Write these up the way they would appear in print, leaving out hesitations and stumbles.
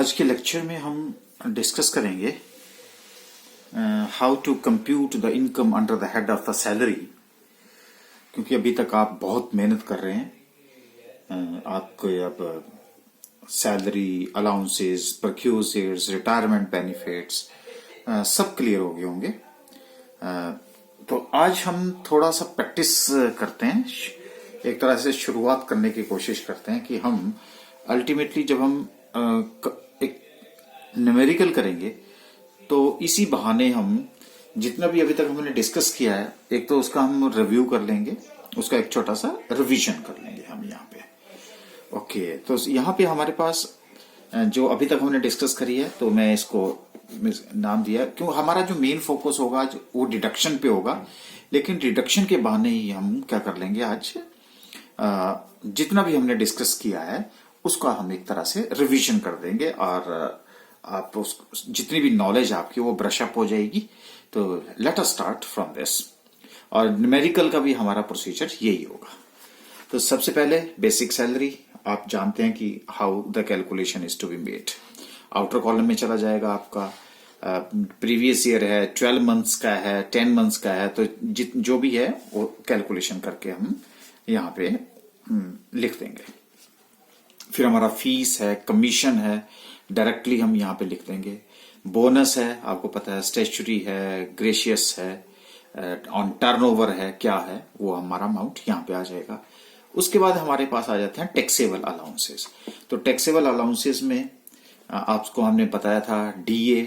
आज के लेक्चर में हम डिस्कस करेंगे how to compute the income under the head of the salary. क्योंकि अभी तक आप बहुत मेहनत कर रहे हैं, आपको अब सैलरी, अलाउंसेस, परक्यूजेट्स, रिटायरमेंट बेनिफिट्स सब क्लियर हो गए होंगे। तो आज हम थोड़ा सा प्रैक्टिस करते हैं, एक तरह से शुरुआत करने की कोशिश करते हैं कि हम अल्टीमेटली जब हम एक न्यूमेरिकल करेंगे तो इसी बहाने हम जितना भी अभी तक हमने डिस्कस किया है, एक तो उसका हम रिव्यू कर लेंगे, उसका एक छोटा सा रिवीजन कर लेंगे हम यहाँ पे। ओके, तो यहाँ पे हमारे पास जो अभी तक हमने डिस्कस करी है, तो मैं इसको नाम दिया क्यों हमारा जो मेन फोकस होगा आज वो डिडक्शन पे होगा। लेकिन डिडक्शन के बहाने ही हम क्या कर लेंगे, आज जितना भी हमने डिस्कस किया है उसका हम एक तरह से रिवीजन कर देंगे और आप जितनी भी नॉलेज आपकी वो ब्रश अप हो जाएगी। तो let us start from this. और न्यूमेरिकल का भी हमारा प्रोसीजर यही होगा। तो सबसे पहले बेसिक सैलरी, आप जानते हैं कि how the calculation is to be made. Outer column में चला जाएगा आपका प्रीवियस ईयर है, 12 मंथ्स का है, 10 मंथ्स का है, तो जो भी है वो कैलकुलेशन करके हम यहाँ पे लिख देंगे। फिर हमारा फीस है, कमीशन है, डायरेक्टली हम यहाँ पे लिख देंगे। बोनस है, आपको पता है, स्टैट्यूटरी है, ग्रेशियस है, ऑन टर्नओवर है, क्या है वो हमारा अमाउंट यहाँ पे आ जाएगा। उसके बाद हमारे पास आ जाते हैं टैक्सेबल अलाउंसेस। तो टैक्सेबल अलाउंसेस में आपको हमने बताया था डीए,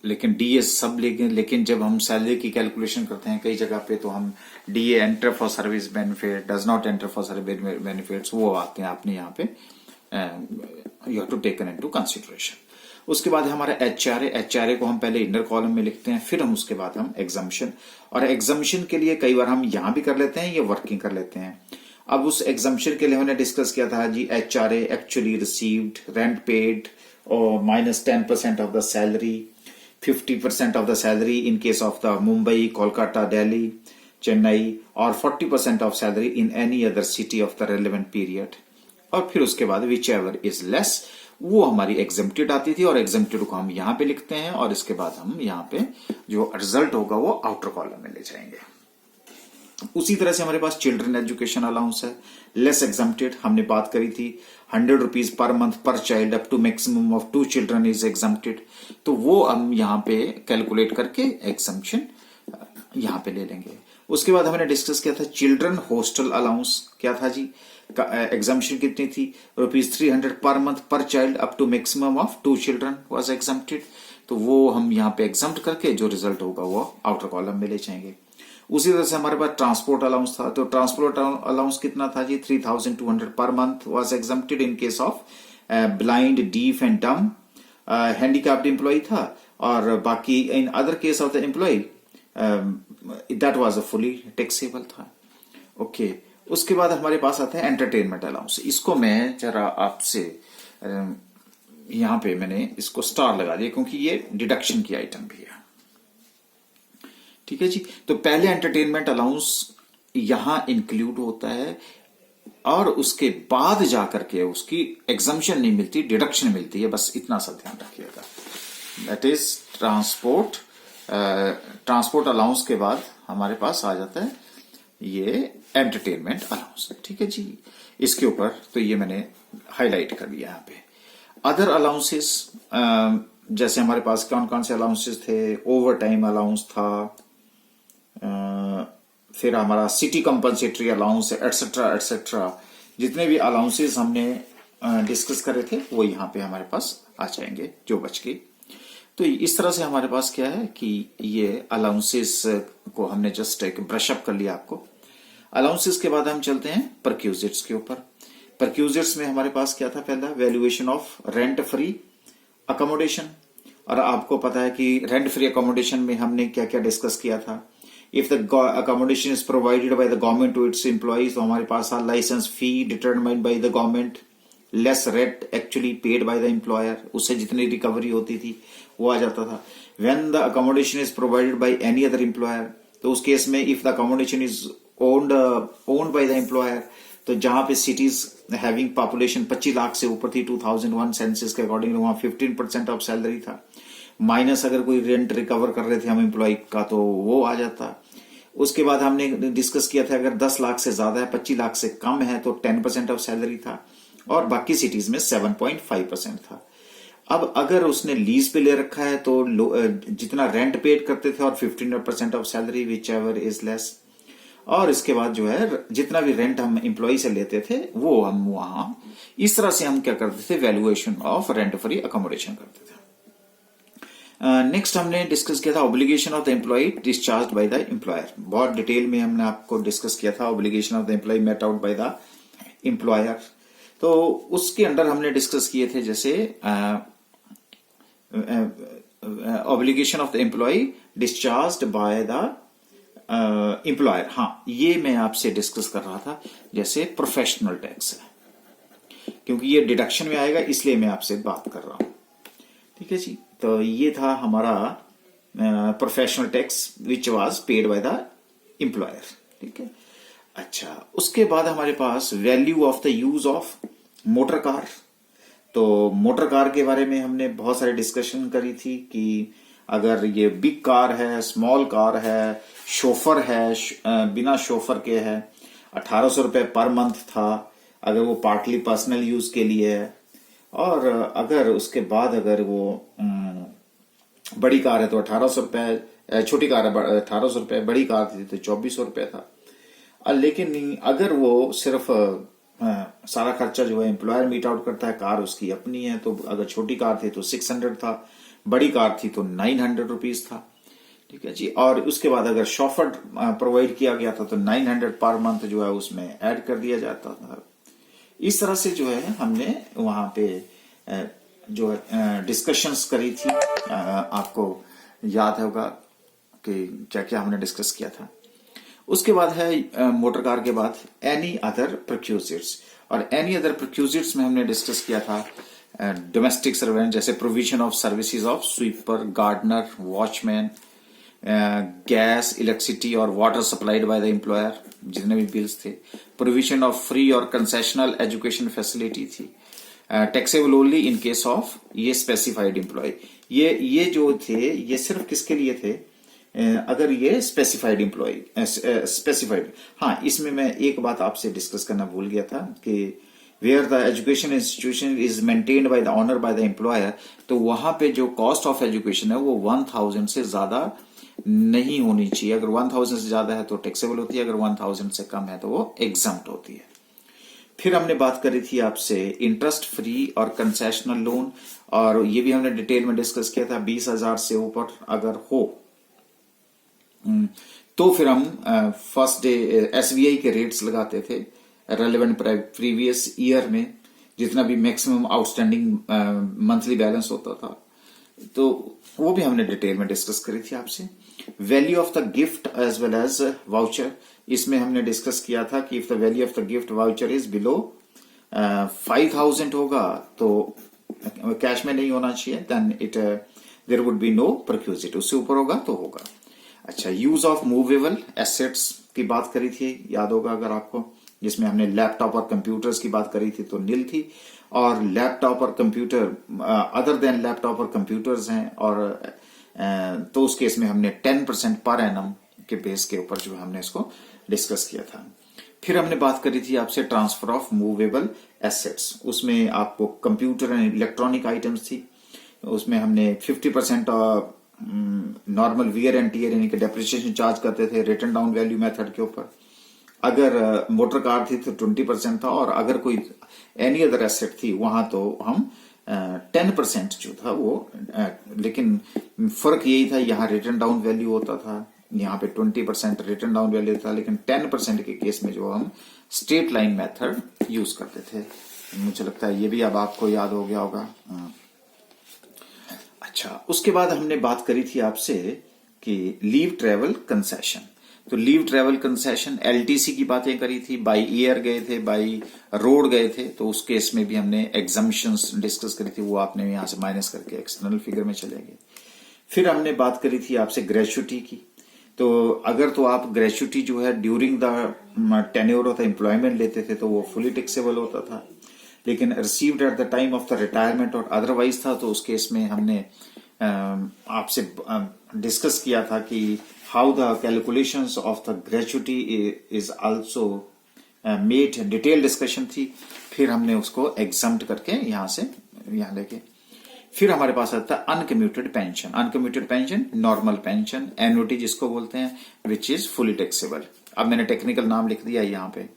लेकिन डीए सब लेकिन जब हम सैलरी की कैलकुलेशन करते हैं कई जगह पे तो हम DA enter for service benefit, does not enter for service benefits, वो आते हैं आपने यहाँ पे, you have to taken into consideration. उसके बाद हमारा एचआरए को हम पहले इनर कॉलम में लिखते हैं, फिर हम उसके बाद हम एग्जम्पशन, और एग्जम्पशन के लिए कई बार हम यहां भी कर लेते हैं, ये वर्किंग कर लेते हैं। अब उस एग्जम्पशन के लिए हमने डिस्कस किया था जी, HRA actually received, rent paid और minus 10% of the salary, 50% of the salary in case of the Mumbai, Kolkata, Delhi, Chennai, और 40% of salary in any other city of the relevant period. और फिर उसके बाद विच एवर इज लेस, वो हमारी एग्जेम्प्टेड आती थी और एग्जेम्प्टेड को हम यहाँ पे लिखते हैं, और इसके बाद हम यहाँ पे जो रिजल्ट होगा वो आउटर कॉलम में ले जाएंगे। उसी तरह से हमारे पास चिल्ड्रन एजुकेशन अलाउंस है, लेस एग्जेम्प्टेड, हमने बात करी थी 100 rupees per month per child up to maximum of 2 children is exempted. तो वो हम यहाँ पे कैलकुलेट करके एग्जम्पशन यहाँ पे ले लेंगे। उसके बाद हमने डिस्कस किया था चिल्ड्रन हॉस्टल अलाउंस, क्या था जी, एग्जम्पशन कितनी थी, ₹300 per month per child up to maximum of 2 children was exempted. तो वो हम यहाँ पे एग्जम्प्ट करके जो रिजल्ट होगा वो आउटर कॉलम में ले जाएंगे। उसी तरह से हमारे पास ट्रांसपोर्ट अलाउंस था, तो ट्रांसपोर्ट अलाउंस कितना था जी, 3200 per month was exempted in case of blind, deaf and dumb, handicapped employ था, और बाकी in other case of the employ that was a fully taxable था। ओके, उसके बाद हमारे पास आता है एंटरटेनमेंट अलाउंस। इसको मैं जरा आपसे यहां पे मैंने इसको स्टार लगा दिया क्योंकि ये डिडक्शन की आइटम भी है। ठीक है जी, तो पहले एंटरटेनमेंट अलाउंस यहां इंक्लूड होता है और उसके बाद जाकर के उसकी एग्जम्पशन नहीं मिलती, डिडक्शन मिलती है, बस इतना सा ध्यान रखिएगा। दैट इज ट्रांसपोर्ट अलाउंस के बाद हमारे पास आ जाता है ये एंटरटेनमेंट अलाउंस। ठीक है जी, इसके ऊपर तो ये मैंने हाईलाइट कर दिया यहाँ पे। अदर अलाउंसेस, जैसे हमारे पास कौन कौन से अलाउंसेस थे, ओवर टाइम अलाउंस था, फिर हमारा city compensatory allowance, etcetera etcetera, जितने भी अलाउंसेस हमने डिस्कस करे थे वो यहाँ पे हमारे पास आ जाएंगे जो बच के। तो इस तरह से हमारे पास क्या है कि ये अलाउंसेस को हमने जस्ट एक ब्रश अप कर लिया आपको। अलाउंसेस के बाद हम चलते हैं परक्यूजिट्स के ऊपर। परक्यूजिट्स में हमारे पास क्या था, पहला valuation of rent free accommodation, और आपको पता है कि रेंट फ्री अकोमोडेशन में हमने क्या क्या डिस्कस किया था। If the accommodation is provided by the government to its employees, तो हमारे पास license fee determined by the government, less rate actually paid by the employer, उससे जितनी रिकवरी होती थी वो आ जाता था। When the accommodation is provided by any other employer, तो उस केस में if the accommodation is owned by the employer, तो जहां पे सिटीज हैविंग पॉपुलेशन 25 लाख से ऊपर थी 2001 सेंसस के अकॉर्डिंग, वहां 15% ऑफ सैलरी था, माइनस अगर कोई रेंट रिकवर कर रहे थे हम एम्प्लॉय का तो वो आ जाता। उसके बाद हमने डिस्कस किया था अगर 10 लाख से ज्यादा है, 25 लाख से कम है तो 10% ऑफ सैलरी था, और बाकी सिटीज में 7.5% था। अब अगर उसने लीज पे ले रखा है तो जितना रेंट पेड करते थे और 15% of salary which ever is less, और इसके बाद जो है जितना भी रेंट हम एम्प्लॉय से लेते थे वो हम वहां इस तरह से हम क्या करते थे, valuation of rent free accommodation करते थे। नेक्स्ट हमने डिस्कस किया था obligation of the employ discharge by the employer. बहुत डिटेल में हमने आपको डिस्कस किया था obligation of the employ met out by the employer. तो उसके अंडर हमने डिस्कस किए थे जैसे obligation of the employ discharged by the employer. हाँ, ये मैं आपसे डिस्कस कर रहा था जैसे प्रोफेशनल टैक्स है, क्योंकि ये डिडक्शन में आएगा इसलिए मैं आपसे बात कर रहा हूं। ठीक है जी, तो ये था हमारा professional tax which was paid by the employer. ठीक है, अच्छा, उसके बाद हमारे पास value of the use of motor car. तो मोटर कार के बारे में हमने बहुत सारी डिस्कशन करी थी कि अगर ये बिग कार है, स्मॉल कार है, शोफर है, बिना शोफर के है, 1800 रुपए पर मंथ था अगर वो पार्टली पर्सनल यूज के लिए है, और अगर उसके बाद अगर वो बड़ी कार है तो 1800 रुपए, छोटी कार है 1800 रुपए, बड़ी कार थी तो 2400 रुपए था। लेकिन अगर वो सिर्फ सारा खर्चा जो है एम्प्लॉयर मीट आउट करता है, कार उसकी अपनी है, तो अगर छोटी कार थी तो 600 था, बड़ी कार थी तो 900 रुपीज था। ठीक है जी, और उसके बाद अगर शॉफर प्रोवाइड किया गया था तो 900 पर मंथ जो है उसमें ऐड कर दिया जाता था। इस तरह से जो है हमने वहां पे जो है डिस्कशंस करी थी। आपको याद होगा कि क्या क्या हमने डिस्कस किया था। उसके बाद है मोटर कार के बाद एनी अदर प्रोक्यूजिट्स, और एनी अदर प्रोक्यूजिट्स में हमने डिस्कस किया था डोमेस्टिक सर्वेंट, जैसे provision of services of sweeper, gardener, watchman, gas, electricity और water supplied by the employer, जितने भी बिल्स थे, प्रोविजन ऑफ फ्री और कंसेशनल एजुकेशन फैसिलिटी थी, taxable only in case of ये स्पेसिफाइड एम्प्लॉय। ये जो थे ये सिर्फ किसके लिए थे, अगर ये स्पेसिफाइड एम्प्लॉय स्पेसिफाइड। हाँ, इसमें मैं एक बात आपसे डिस्कस करना भूल गया था कि where the education institution is maintained by the owner by the employer, तो वहां पे जो कॉस्ट ऑफ एजुकेशन है वो 1000 से ज्यादा नहीं होनी चाहिए। अगर 1000 से ज्यादा है तो टैक्सेबल होती है, अगर 1000 से कम है तो वो एग्जम्प्ट होती है। फिर हमने बात करी थी आपसे इंटरेस्ट फ्री और कंसेशनल लोन, और ये भी हमने डिटेल में डिस्कस किया था। 20,000 से ऊपर अगर हो तो फिर हम फर्स्ट डे एसबीआई के रेट्स लगाते थे रेलेवेंट प्रीवियस ईयर में, जितना भी मैक्सिमम आउटस्टैंडिंग मंथली बैलेंस होता था, तो वो भी हमने डिटेल में डिस्कस करी थी आपसे। Value of the gift as well as voucher, इसमें हमने डिस्कस किया था कि if the value of the gift voucher is below 5000 होगा तो कैश में नहीं होना चाहिए, then it there would be no perquisite, उससे ऊपर होगा तो होगा। अच्छा, यूज ऑफ मूवेबल एसेट्स की बात करी थी, याद होगा अगर आपको, जिसमें हमने लैपटॉप और कंप्यूटर्स की बात करी थी तो नील थी, और लैपटॉप और कंप्यूटर अदर देन लैपटॉप और कंप्यूटर्स हैं, और तो उस केस में हमने 10% पर एनम के बेस के ऊपर जो हमने इसको डिस्कस किया था। फिर हमने बात करी थी आपसे ट्रांसफर ऑफ मूवेबल एसेट्स, उसमें आपको कंप्यूटर एंड इलेक्ट्रॉनिक आइटम्स थी, उसमें हमने 50% नॉर्मल वियर एंड टियर यानी कि डेप्रिसिएशन चार्ज करते थे रिटर्न डाउन वैल्यू मेथड के ऊपर। अगर मोटर कार थी तो 20% था, और अगर कोई एनी अदर एसेट थी वहां तो हम 10% जो था वो, लेकिन फर्क यही था, यहाँ रिटर्न डाउन वैल्यू होता था, यहाँ पे 20% रिटर्न डाउन वैल्यू था, लेकिन 10% के केस में जो हम स्ट्रेट लाइन मेथड यूज करते थे। मुझे लगता है ये भी अब आपको याद हो गया होगा। अच्छा, उसके बाद हमने बात करी थी आपसे कि लीव ट्रेवल कंसेशन, तो लीव ट्रेवल कंसेशन एलटीसी की बातें करी थी, बाई एयर गए थे, बाई रोड गए थे, तो उस केस में भी हमने एग्जम्पशंस डिस्कस करी थी, वो आपने यहां से माइनस करके एक्सटर्नल फिगर में चले गए। फिर हमने बात करी थी आपसे ग्रेच्युटी की, तो अगर तो आप ग्रेचुटी जो है during the tenure of the employment लेते थे तो वो फुली टैक्सेबल होता था, लेकिन received at the time of the retirement और अदरवाइज था, तो उस केस में हमने आपसे डिस्कस किया था कि how the calculations of the gratuity is also made, detail discussion थी। फिर हमने उसको एग्जम्प्ट करके यहां से यहां लेके, फिर हमारे पास आता है uncommuted pension. Uncommuted pension normal pension, annuity जिसको बोलते हैं, विच इज फुली टैक्सेबल। अब मैंने टेक्निकल नाम लिख दिया यहाँ पे।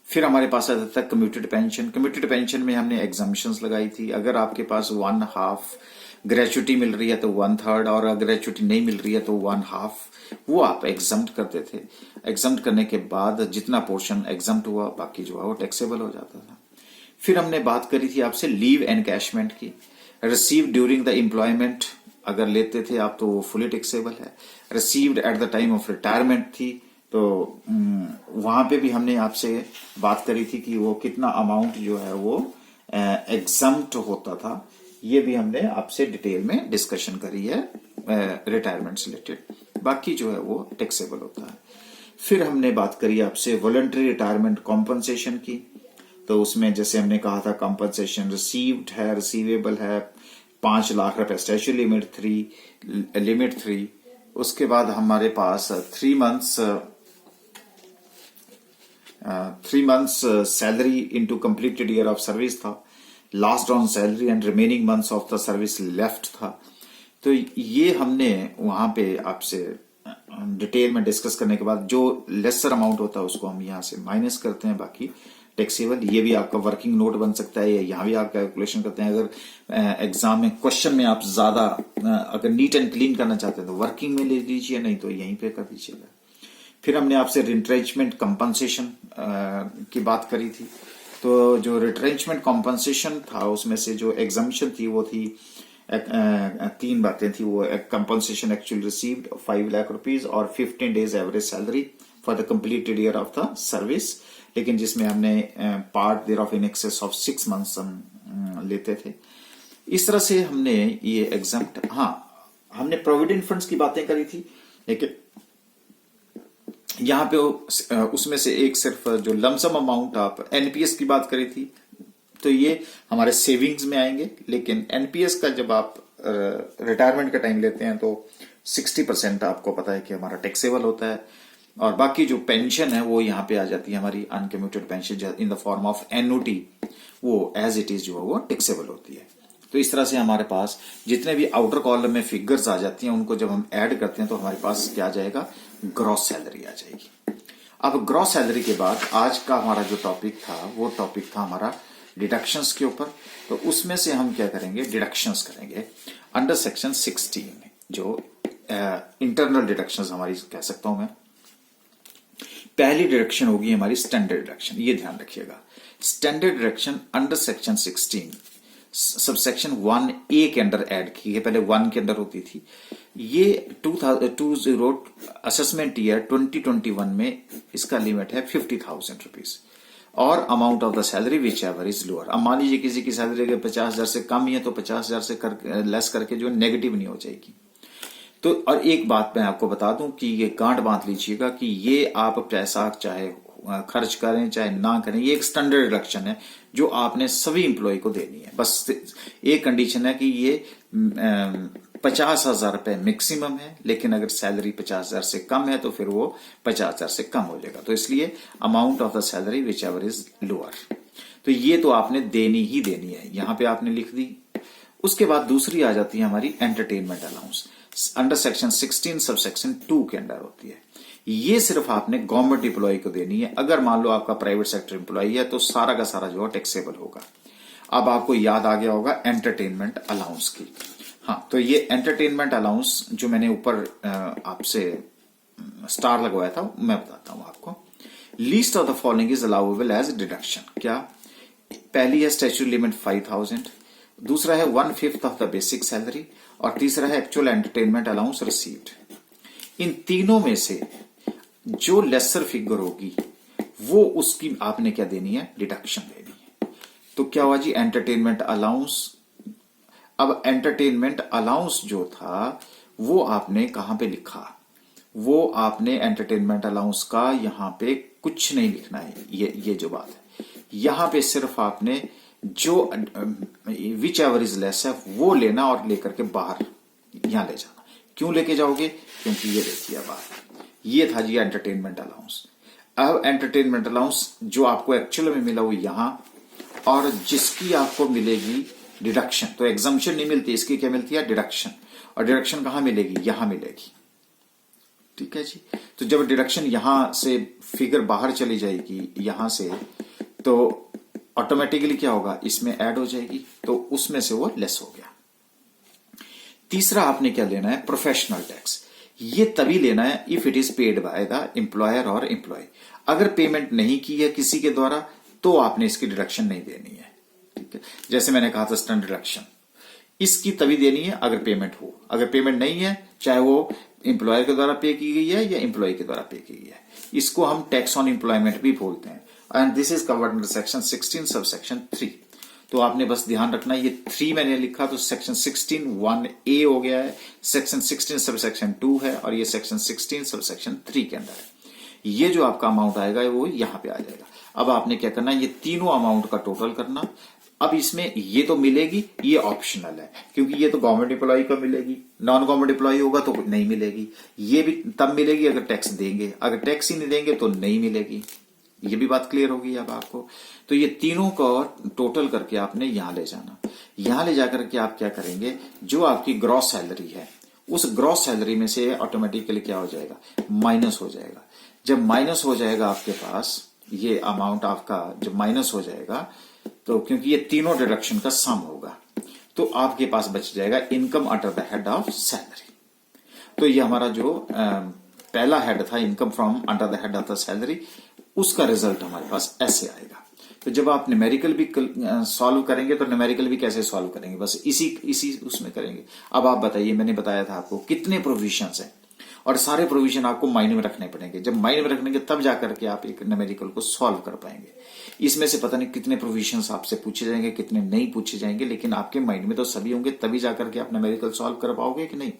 फिर हमारे पास आता है कम्यूटेड पेंशन। कम्यूटेड पेंशन में हमने एग्जाम्पशंस लगाई थी। अगर आपके पास 1/2 ग्रेचुटी मिल रही है तो 1/3, और अगर ग्रेचुटी नहीं मिल रही है तो 1/2, वो आप एग्जम्प्ट करते थे। एग्जम्प्ट करने के बाद जितना पोर्शन एग्जम्प्ट हुआ, बाकी जो है वो टैक्सेबल हो जाता था। फिर हमने बात करी थी आपसे लीव एनकैशमेंट की। रिसीव ड्यूरिंग द एम्प्लॉयमेंट अगर लेते थे आप तो वो फुली टैक्सेबल है। Received at the time of retirement थी तो वहां पे भी हमने आपसे बात करी थी कि वो कितना अमाउंट जो है वो एग्जम्प्ट होता था। ये भी हमने आपसे डिटेल में डिस्कशन करी है रिटायरमेंट से रिलेटेड। बाकी जो है वो टैक्सेबल होता है। फिर हमने बात करी आपसे वॉलंटरी रिटायरमेंट कॉम्पनसेशन की। तो उसमें जैसे हमने कहा था कंपनसेशन रिसीव्ड है, रिसीवेबल है, 5 लाख रुपए स्टैच्यूटरी लिमिट 3। उसके बाद हमारे पास 3 months salary into completed year of service था। Last on salary and remaining months of the service left था। तो ये हमने वहां पे आपसे डिटेल में डिस्कस करने के बाद जो लेसर अमाउंट होता है उसको हम यहां से माइनस करते हैं, बाकी टैक्सेबल। ये भी आपका वर्किंग नोट बन सकता है, या यहाँ भी आप कैलकुलेशन करते हैं। अगर एग्जाम में क्वेश्चन में आप ज्यादा अगर नीट एंड क्लीन करना चाहते हैं तो वर्किंग में ले लीजिए, नहीं तो यहीं पे कर दीजिएगा। फिर हमने आपसे रिट्रेंचमेंट कंपनसेशन की बात करी थी। तो जो रिट्रेंचमेंट कंपनसेशन था उसमें से जो एग्जाम्पशन थी वो थी 3 बातें थी। वो compensation actually received 5 lakh rupees और 15 days average salary for the completed year of the service, लेकिन जिसमें हमने part thereof in excess of 6 months हम लेते थे। इस तरह से हमने ये एग्जाम्प्ट, हमने प्रोविडेंट फंड्स की बातें करी थी, लेकिन यहां पे उसमें से एक सिर्फ जो लमसम अमाउंट आप एनपीएस की बात करी थी, तो ये हमारे सेविंग्स में आएंगे। लेकिन एनपीएस का जब आप रिटायरमेंट का टाइम लेते हैं तो 60% आपको पता है कि हमारा टैक्सेबल होता है, और बाकी जो पेंशन है वो यहाँ पे आ जाती है हमारी uncommuted pension in the form of annuity, वो एज इट इज जो है वो टैक्सेबल होती है। तो इस तरह से हमारे पास जितने भी आउटर कॉलम में फिगर्स आ जाती हैं उनको जब हम ऐड करते हैं तो हमारे पास क्या आ जाएगा, ग्रॉस सैलरी आ जाएगी। अब ग्रॉस सैलरी के बाद आज का हमारा जो टॉपिक था वो टॉपिक था हमारा डिडक्शंस के ऊपर। तो उसमें से हम क्या करेंगे, डिडक्शंस करेंगे अंडर सेक्शन 16, जो इंटरनल डिडक्शंस हमारी कह सकता हूं मैं। पहली डिडक्शन होगी हमारी स्टैंडर्ड डिडक्शन, ये ध्यान रखिएगा। Standard deduction under section 16 subsection 1A के अंडर ऐड की है, पहले 1 के अंदर होती थी। ये 2020 असेसमेंट ईयर 2021 में इसका लिमिट है 50,000 रुपीज और amount of the salary which ever is lower. अब मान लीजिए किसी की सैलरी अगर 50,000 से कम ही है तो 50,000 से लेस करके जो नेगेटिव नहीं हो जाएगी। तो और एक बात मैं आपको बता दूं कि ये गांठ बांध लीजिएगा कि ये आप पैसा चाहे खर्च करें चाहे ना करें, ये एक स्टैंडर्ड डिडक्शन है जो आपने सभी इंप्लॉय को देनी है। बस एक कंडीशन है कि ये 50,000 रुपए मैक्सिमम है, लेकिन अगर सैलरी 50,000 से कम है तो फिर वो 50,000 से कम हो जाएगा। तो इसलिए amount of the salary which ever is lower, तो ये तो आपने देनी ही देनी है, यहां पे आपने लिख दी। उसके बाद दूसरी आ जाती है हमारी entertainment allowance, under section 16 sub section 2 के अंडर होती है। ये सिर्फ आपने गवर्नमेंट एम्प्लॉय को देनी है। अगर मान लो आपका प्राइवेट सेक्टर एम्प्लॉय है तो सारा का सारा जो है टैक्सेबल होगा। अब आपको याद आ गया होगा एंटरटेनमेंट अलाउंस की। तो ये एंटरटेनमेंट अलाउंस जो मैंने ऊपर आपसे स्टार लगवाया था मैं बताता हूं आपको। Least of the following is allowable as deduction. क्या? पहली है स्टैट्यूटरी लिमिट 5,000, दूसरा है 1/5 ऑफ द बेसिक सैलरी, और तीसरा है एक्चुअल एंटरटेनमेंट अलाउंस रिसीव्ड। इन तीनों में से जो लेसर फिगर होगी वो उसकी आपने क्या देनी है, डिडक्शन देनी है। तो क्या हुआ जी, एंटरटेनमेंट अलाउंस। अब एंटरटेनमेंट अलाउंस जो था वो आपने कहां पे लिखा, वो आपने एंटरटेनमेंट अलाउंस का यहाँ पे कुछ नहीं लिखना है। ये जो बात है, यहाँ पे सिर्फ आपने जो विच एवर इज लेस है वो लेना और लेकर के बाहर यहां ले जाना। क्यों लेके जाओगे? क्योंकि ये देखिए बाहर, ये था जी एंटरटेनमेंट अलाउंस। अब एंटरटेनमेंट अलाउंस जो आपको एक्चुअल में मिला वो यहां, और जिसकी आपको मिलेगी डिडक्शन, तो एग्जम्पशन नहीं मिलती, इसकी क्या मिलती है? डिडक्शन। और डिडक्शन कहां मिलेगी? यहां मिलेगी। ठीक है जी। तो जब डिडक्शन यहां से फिगर बाहर चली जाएगी यहां से, तो ऑटोमेटिकली क्या होगा? इसमें ऐड हो जाएगी, तो उसमें से वो लेस हो गया। तीसरा आपने क्या लेना है? Professional tax. ये तभी लेना है if it is paid by the employer और एम्प्लॉय। अगर पेमेंट नहीं की है किसी के द्वारा तो आपने इसकी डिडक्शन नहीं देनी है। ठीक है, जैसे मैंने कहा था स्टैंड डिडक्शन, इसकी तभी देनी है अगर पेमेंट हो। अगर पेमेंट नहीं है, चाहे वो एम्प्लॉयर के द्वारा पे की गई है या एम्प्लॉय के द्वारा पे की गई है, इसको हम टैक्स ऑन एम्प्लॉयमेंट भी बोलते हैं। And this is covered under section 16 sub section 3। तो आपने बस ध्यान रखना, ये 3 मैंने लिखा तो सेक्शन 16 1A हो गया है, सेक्शन 16 सब सेक्शन 2 है, और ये सेक्शन 16 सब सेक्शन 3 के अंदर है। ये जो आपका अमाउंट आएगा वो यहां पे आ जाएगा। अब आपने क्या करना है? ये तीनों अमाउंट का टोटल करना। अब इसमें ये तो मिलेगी, ये ऑप्शनल है, क्योंकि ये तो गवर्नमेंट एम्प्लॉय को मिलेगी, नॉन गवर्नमेंट एम्प्लॉय होगा तो नहीं मिलेगी। ये भी तब मिलेगी अगर टैक्स देंगे, अगर टैक्स ही नहीं देंगे तो नहीं मिलेगी। ये भी बात क्लियर होगी अब आपको। तो ये तीनों को टोटल करके आपने यहां ले जाना। यहां ले जाकर के आप क्या करेंगे? जो आपकी ग्रॉस सैलरी है उस ग्रॉस सैलरी में से ऑटोमेटिकली क्या हो जाएगा? माइनस हो जाएगा। जब माइनस हो जाएगा आपके पास ये अमाउंट आपका जब माइनस हो जाएगा, तो क्योंकि ये तीनों डिडक्शन का सम होगा, तो आपके पास बच जाएगा income under the head of salary. तो ये हमारा जो पहला हेड था income from under the head of the salary, उसका रिजल्ट हमारे पास ऐसे आएगा। तो जब आप न्यूमेरिकल भी सॉल्व करेंगे तो न्यूमेरिकल भी कैसे सॉल्व करेंगे? बस इसी उसमें करेंगे। अब आप बताइए, मैंने बताया था आपको कितने प्रोविजंस हैं, और सारे प्रोविजन आपको माइंड में रखने पड़ेंगे। जब माइंड में रखेंगे तब जाकर के आप एक न्यूमेरिकल को सॉल्व कर पाएंगे। इसमें से पता नहीं कितने प्रोविजंस आपसे पूछे जाएंगे, कितने नहीं पूछे जाएंगे, लेकिन आपके माइंड में तो सभी होंगे, तभी जाकर के आप न्यूमेरिकल सॉल्व कर पाओगे कि नहीं।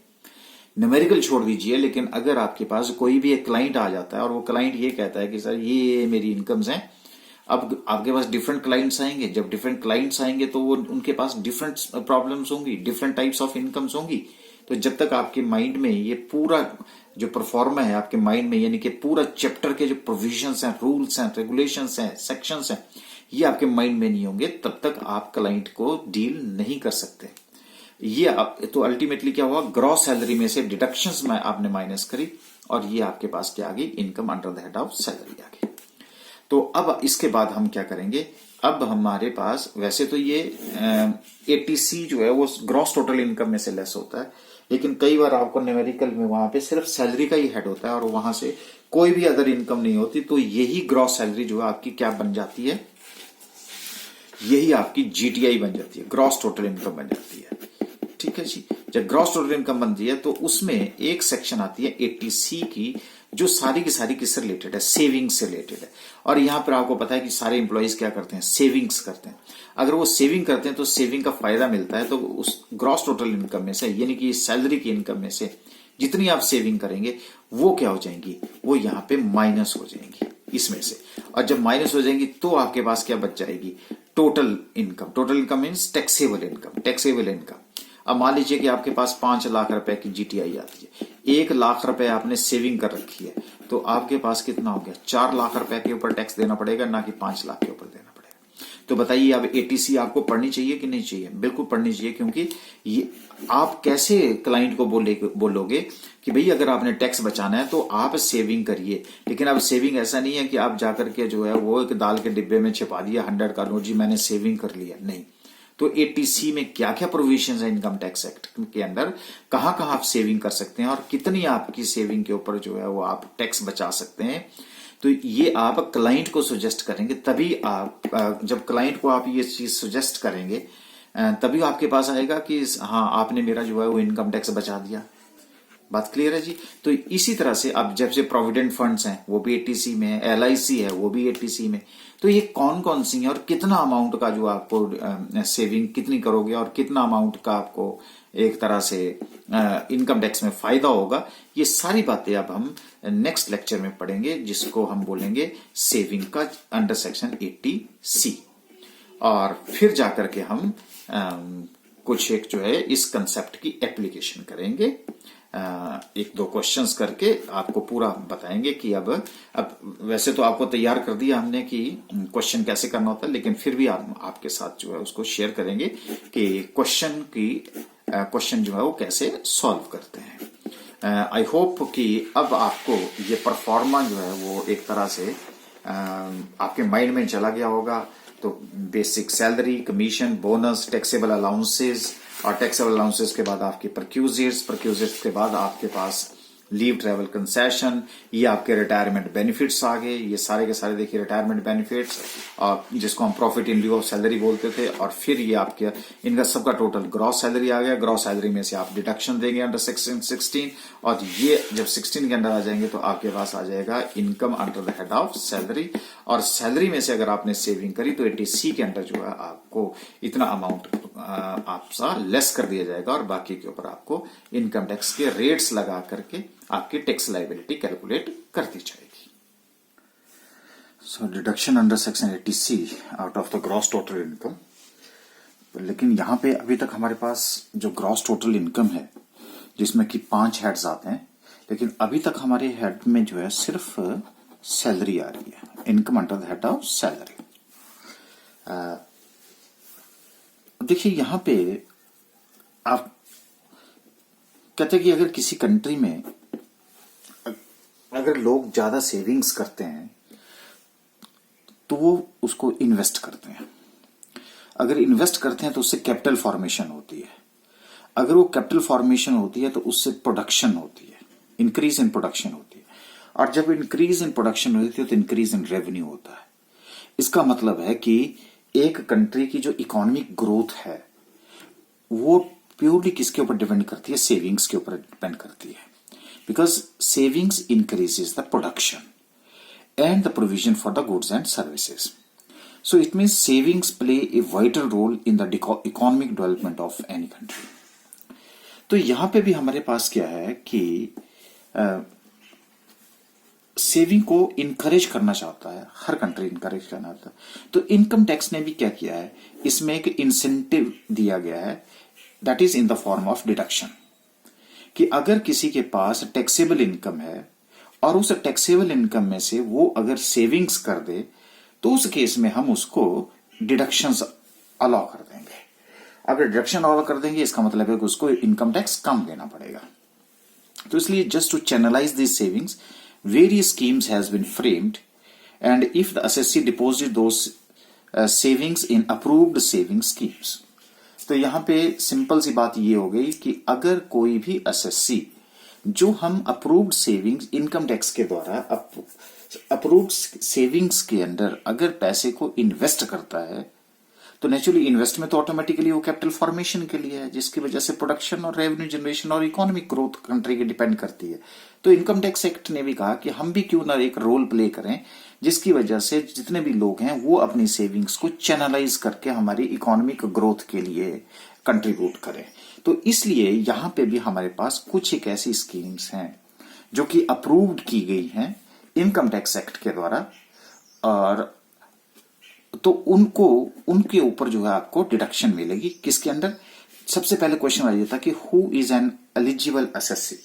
न्यूमेरिकल छोड़ दीजिए, लेकिन अगर आपके पास कोई भी एक क्लाइंट आ जाता है और वो क्लाइंट ये कहता है कि सर ये मेरी इनकम्स हैं, अब आपके पास डिफरेंट क्लाइंट्स आएंगे। जब डिफरेंट क्लाइंट्स आएंगे तो वो उनके पास डिफरेंट प्रॉब्लम्स होंगी, डिफरेंट टाइप्स ऑफ इनकम्स होंगी। तो जब तक आपके माइंड में ये पूरा जो परफॉर्मा है आपके माइंड में, यानी कि पूरा चैप्टर के जो प्रोविजंस हैं, रूल्स हैं, रेगुलेशंस हैं, सेक्शंस हैं, ये आपके माइंड में नहीं होंगे, तब तक आप क्लाइंट को डील नहीं कर सकते। ये तो अल्टीमेटली क्या हुआ? ग्रॉस सैलरी में से डिडक्शंस में आपने माइनस करी, और ये आपके पास क्या आ गई? Income under the head of salary आ गई। तो अब इसके बाद हम क्या करेंगे? अब हमारे पास वैसे तो ये एटीसी जो है वो ग्रॉस टोटल इनकम में से लेस होता है, लेकिन कई बार आपको न्यूमेरिकल में वहां पे सिर्फ सैलरी का ही हेड होता है और वहां से कोई भी अदर इनकम नहीं होती, तो यही ग्रॉस सैलरी जो है आपकी क्या बन जाती है? यही आपकी जीटीआई बन जाती है, ग्रॉस टोटल इनकम बन जाती है। ठीक है जी। जब ग्रॉस टोटल इनकम बनती है तो उसमें एक सेक्शन आती है 80C की, जो सारी की सारी किससे रिलेटेड है? सेविंग्स से रिलेटेड है। और यहां पर आपको पता है कि सारे इंप्लॉइज क्या करते हैं? सेविंग्स करते हैं। अगर वो सेविंग करते हैं तो सेविंग का फायदा मिलता है, तो उस ग्रॉस टोटल इनकम में से, यानी कि सैलरी की इनकम में से जितनी आप सेविंग करेंगे वो क्या हो जाएंगी? वो यहां पे माइनस हो जाएंगी इसमें से। और जब माइनस हो जाएंगी तो आपके पास क्या बच जाएगी? Total income. Total income means taxable income. Taxable income, अब मान लीजिए कि आपके पास 5 लाख रुपए की जीटीआई आती है, 1 लाख रुपए आपने सेविंग कर रखी है, तो आपके पास कितना हो गया? 4 लाख रुपए के ऊपर टैक्स देना पड़ेगा, ना कि 5 लाख के ऊपर देना पड़ेगा। तो बताइए अब एटीसी आपको पढ़नी चाहिए कि नहीं चाहिए? बिल्कुल पढ़नी चाहिए, क्योंकि ये आप कैसे क्लाइंट को बोलोगे कि भाई अगर आपने टैक्स बचाना है तो आप सेविंग करिए, लेकिन अब सेविंग ऐसा नहीं है कि आप जाकर के जो है वो एक दाल के डिब्बे में छिपा दिया 100 का नोट, जी मैंने सेविंग कर लिया। नहीं, तो एटीसी में क्या क्या प्रोविजंस है इनकम टैक्स एक्ट के अंदर, कहां कहां आप सेविंग कर सकते हैं और कितनी आपकी सेविंग के ऊपर जो है वो आप टैक्स बचा सकते हैं, तो ये आप क्लाइंट को सजेस्ट करेंगे। तभी आप जब क्लाइंट को आप ये चीज सजेस्ट करेंगे तभी आपके पास आएगा कि हाँ आपने मेरा जो है वो इनकम टैक्स बचा दिया। बात क्लियर है जी। तो इसी तरह से अब जब से प्रोविडेंट फंड्स हैं वो भी एटीसी में है, एलआईसी है वो भी एटीसी में। तो ये कौन कौन सी है और कितना अमाउंट का जो आपको सेविंग कितनी करोगे और कितना अमाउंट का आपको एक तरह से इनकम टैक्स में फायदा होगा, ये सारी बातें अब हम नेक्स्ट लेक्चर में पढ़ेंगे, जिसको हम बोलेंगे सेविंग का अंडर सेक्शन 80C। और फिर जाकर के हम कुछ एक जो है इस कंसेप्ट की एप्लीकेशन करेंगे, एक दो क्वेश्चंस करके आपको पूरा बताएंगे कि अब वैसे तो आपको तैयार कर दिया हमने कि क्वेश्चन कैसे करना होता है, लेकिन फिर भी आपके साथ जो है उसको शेयर करेंगे कि क्वेश्चन जो है वो कैसे सॉल्व करते हैं। आई होप कि अब आपको ये परफॉर्मा जो है वो एक तरह से आपके माइंड में चला गया होगा। तो basic salary, commission, bonus, taxable allowances, और टैक्सेबल अलाउंसेस के बाद आपके परक्यूजर्स के बाद आपके पास लीव ट्रैवल कंसेशन, ये आपके रिटायरमेंट बेनिफिट्स आ गए। ये सारे के सारे देखिए रिटायरमेंट बेनिफिट्स, और जिसको हम profit in lieu of salary बोलते थे। और फिर ये आपके इनका सबका टोटल ग्रॉस सैलरी आ गया। ग्रॉस सैलरी में से आप डिडक्शन देंगे अंडर सेक्शन 16, और ये जब 16 के अंडर आ जाएंगे तो आपके पास आ जाएगा income under the head of salary. और सैलरी में से अगर आपने सेविंग करी तो 80C के अंडर जो है आपको इतना अमाउंट आपसा लेस कर दिया जाएगा, और बाकी के ऊपर आपको इनकम टैक्स के रेट्स लगा करके आपकी टैक्स लायबिलिटी कैलकुलेट कर दी जाएगी। So deduction under section 80C out of the gross total income. लेकिन यहां पे अभी तक हमारे पास जो ग्रॉस टोटल इनकम है जिसमें कि 5 हेड्स आते हैं, लेकिन अभी तक हमारे हेड में जो है सिर्फ सैलरी आ रही है, income under the head of salary. देखिए यहां पे आप कहते हैं कि अगर किसी कंट्री में अगर लोग ज्यादा सेविंग्स करते हैं तो वो उसको इन्वेस्ट करते हैं। अगर इन्वेस्ट करते हैं तो उससे कैपिटल फॉर्मेशन होती है। अगर वो कैपिटल फॉर्मेशन होती है तो उससे प्रोडक्शन होती है, इंक्रीज इन प्रोडक्शन होती है। और जब इंक्रीज इन प्रोडक्शन होती है तो इंक्रीज इन रेवेन्यू होता है। इसका मतलब है कि एक कंट्री की जो इकोनॉमिक ग्रोथ है वो प्योरली किसके ऊपर डिपेंड करती है? सेविंग्स के ऊपर डिपेंड करती है। Because savings increases the production and the provision for the goods and services. So it means savings play a vital role in the economic development of any country. तो यहां पे भी हमारे पास क्या है कि सेविंग को इनकरेज करना चाहता है, हर कंट्री इनकरेज करना चाहता है। तो इनकम टैक्स ने भी क्या किया है, इसमें एक इंसेंटिव दिया गया है, that is in the form of deduction, कि अगर किसी के पास टैक्सेबल इनकम है और उस टैक्सेबल इनकम में से वो अगर सेविंग्स कर दे तो उस केस में हम उसको डिडक्शंस अलाउ कर देंगे। अगर डिडक्शन अलाउ कर देंगे इसका मतलब है कि उसको इनकम टैक्स कम देना पड़ेगा। तो इसलिए just to channelize this savings, various schemes has been framed, and if the assessee deposited those savings in approved saving schemes, तो यहां पे सिंपल सी बात ये हो गई कि अगर कोई भी assessee जो हम अप्रूव्ड सेविंग्स इनकम टैक्स के द्वारा अप्रूव्ड सेविंग्स के अंदर अगर पैसे को इन्वेस्ट करता है तो नेचुरली इन्वेस्ट में तो ऑटोमेटिकली वो कैपिटल फॉर्मेशन के लिए है, जिसकी वजह से प्रोडक्शन और रेवेन्यू जनरेशन और इकोनॉमिक ग्रोथ कंट्री की डिपेंड करती है। तो इनकम टैक्स एक्ट ने भी कहा कि हम भी क्यों ना एक रोल प्ले करें जिसकी वजह से जितने भी लोग हैं वो अपनी सेविंग्स को चैनलाइज करके हमारी इकोनॉमिक ग्रोथ के लिए कंट्रीब्यूट करें। तो इसलिए यहां पे भी हमारे पास कुछ एक ऐसी स्कीम्स हैं जो कि अप्रूव्ड की गई हैं इनकम टैक्स एक्ट के द्वारा, और तो उनके ऊपर जो है आपको डिडक्शन मिलेगी। किसके अंडर? सबसे पहले क्वेश्चन आ जाता कि who is an eligible assessee.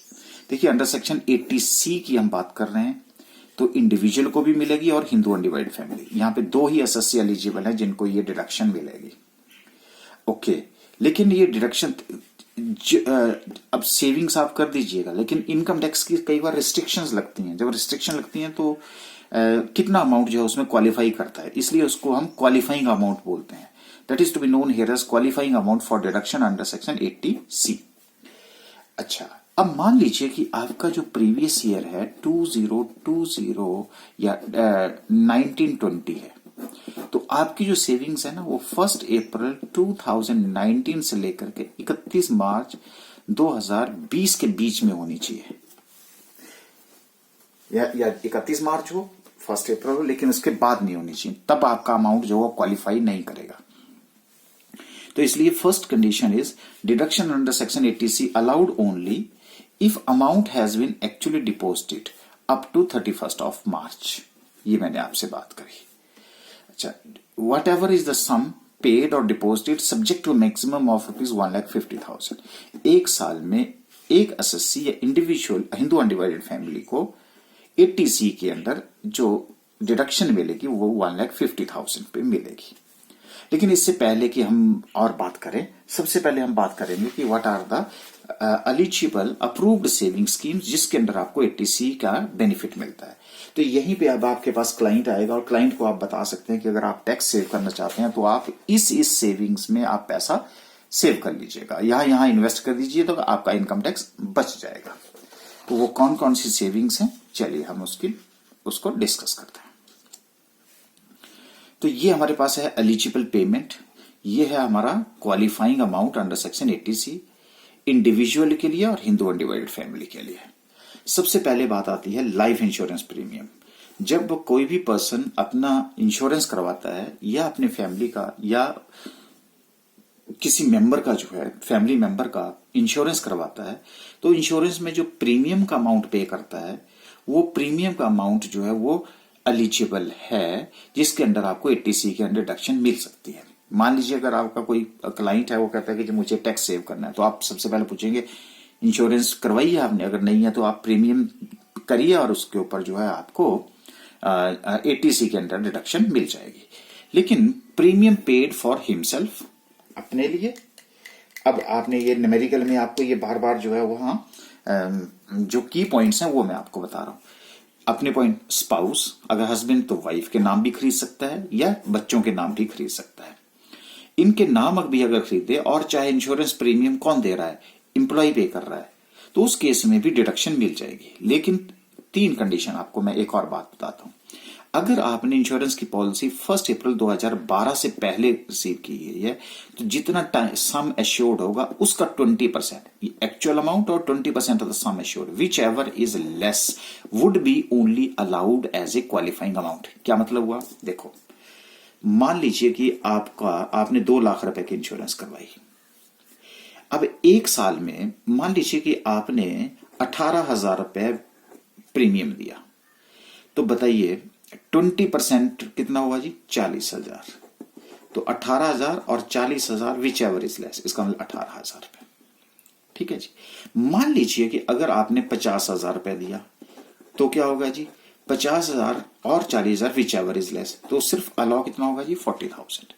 देखिए अंडर सेक्शन 80C की हम बात कर रहे हैं, तो इंडिविजुअल को भी मिलेगी और हिंदू अनडिवाइड फैमिली, यहां पे 2 ही असेसी एलिजिबल है जिनको ये डिडक्शन मिलेगी। ओके, लेकिन ये डिडक्शन अब सेविंग्स आप कर दीजिएगा, लेकिन इनकम टैक्स की कई बार रिस्ट्रिक्शंस लगती हैं। जब रिस्ट्रिक्शन लगती हैं तो कितना अमाउंट जो है उसमें क्वालिफाई करता है, इसलिए उसको हम क्वालिफाइंग अमाउंट बोलते हैं। That is to be known here as qualifying amount for deduction under section 80C। अच्छा, अब मान लीजिए कि आपका जो प्रीवियस ईयर है 2020 या 1920 है, तो आपकी जो सेविंग्स है ना वो 1 अप्रैल 2019 से लेकर के 31 मार्च 2020 के बीच में होनी चाहिए, या 31 मार्च हो, 1 अप्रैल हो, लेकिन उसके बाद नहीं होनी चाहिए, तब आपका अमाउंट जो है क्वालिफाई नहीं करेगा। तो इसलिए first condition is deduction under section 80C allowed only if amount has been actually deposited up to 31 of March. ये मैंने आपसे बात करी। अच्छा, whatever is the sum paid और deposited subject to maximum of ₹1,50,000। एक साल में एक एसएससी या इंडिविजुअल हिंदू अनडिवाइडेड फैमिली को 80C के अंदर जो डिडक्शन मिलेगी वो 1,50,000 पे मिलेगी। लेकिन इससे पहले कि हम और बात करें, सबसे पहले हम बात करेंगे कि what are the eligible approved saving schemes जिसके अंदर आपको 80C का बेनिफिट मिलता है। तो यहीं पे अब आपके पास क्लाइंट आएगा और क्लाइंट को आप बता सकते हैं कि अगर आप टैक्स सेव करना चाहते हैं तो आप इस सेविंग्स में आप पैसा सेव कर लीजिएगा, यहां इन्वेस्ट कर दीजिए तो आपका इनकम टैक्स बच जाएगा। तो वो कौन कौन सी सेविंग्स हैं, चलिए हम उसको डिस्कस करते हैं। तो ये हमारे पास है एलिजिबल पेमेंट, ये है हमारा qualifying amount under section 80C individual के लिए और हिंदू अनडिवाइडेड फैमिली के लिए। सबसे पहले बात आती है लाइफ इंश्योरेंस प्रीमियम। जब कोई भी पर्सन अपना इंश्योरेंस करवाता है या अपने फैमिली का या किसी मेंबर का जो है फैमिली मेंबर का इंश्योरेंस करवाता है, तो इंश्योरेंस में जो प्रीमियम का अमाउंट पे करता है वो प्रीमियम का अमाउंट जो है वो एलिजिबल है, जिसके अंदर आपको 80C के अंदर डिडक्शन मिल सकती है। मान लीजिए अगर आपका कोई क्लाइंट है वो कहता है कि जो मुझे टैक्स सेव करना है, तो आप सबसे पहले पूछेंगे इंश्योरेंस करवाई है आपने, अगर नहीं है तो आप प्रीमियम करिए और उसके ऊपर जो है आपको 80C के अंदर डिडक्शन मिल जाएगी। लेकिन प्रीमियम पेड फॉर हिमसेल्फ, अपने लिए, अब आपने ये न्यूमेरिकल में आपको ये बार बार जो है वहां जो की पॉइंट्स हैं वो मैं आपको बता रहा हूं। अपने पॉइंट स्पाउस, अगर हस्बैंड तो वाइफ के नाम भी खरीद सकता है या बच्चों के नाम भी खरीद सकता है। इनके नाम भी अगर खरीदे और चाहे इंश्योरेंस प्रीमियम कौन दे रहा है, एम्प्लॉय पे कर रहा है, तो उस केस में भी डिडक्शन मिल जाएगी। लेकिन 3 कंडीशन, आपको मैं एक और बात बताता हूं। अगर आपने इंश्योरेंस की पॉलिसी 1 अप्रैल 2012 से पहले रिसीव की है तो जितना सम एश्योर्ड होगा उसका 20% एक्चुअल अमाउंट और 20% of the sum assured whichever is less would be only allowed as a qualifying amount. क्या मतलब हुआ, देखो मान लीजिए कि आपने 2 लाख रुपए की इंश्योरेंस करवाई। अब एक साल में मान लीजिए कि आपने 18,000 रुपए प्रीमियम दिया, तो बताइए 20% कितना हुआ जी, 40,000। तो 18,000 और 40,000 विच एवर इज लेस, इसका मतलब 18,000 रुपए। ठीक है जी। मान लीजिए कि अगर आपने 50,000 रुपए दिया तो क्या होगा जी, 50,000 और 40,000 विच एवर इज लेस, तो सिर्फ अलाउ कितना होगा जी, 40,000।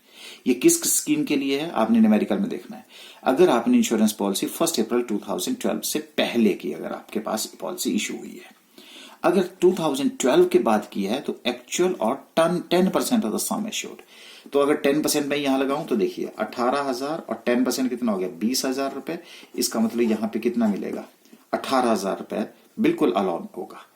ये किस स्कीम के लिए है, आपने न्यूमेरिकल में देखना है। अगर आपने इंश्योरेंस पॉलिसी 1 अप्रैल 2012 से पहले की, अगर आपके पास पॉलिसी इशू हुई है, अगर 2012 के बाद की है तो एक्चुअल और 10% ऑफ द सम एश्योर्ड। तो अगर 10% मैं यहां लगाऊं तो देखिए 18,000 और 10% कितना हो गया, 20,000 रुपए। इसका मतलब यहां पे कितना मिलेगा, 18,000 रुपए बिल्कुल अलाउ होगा।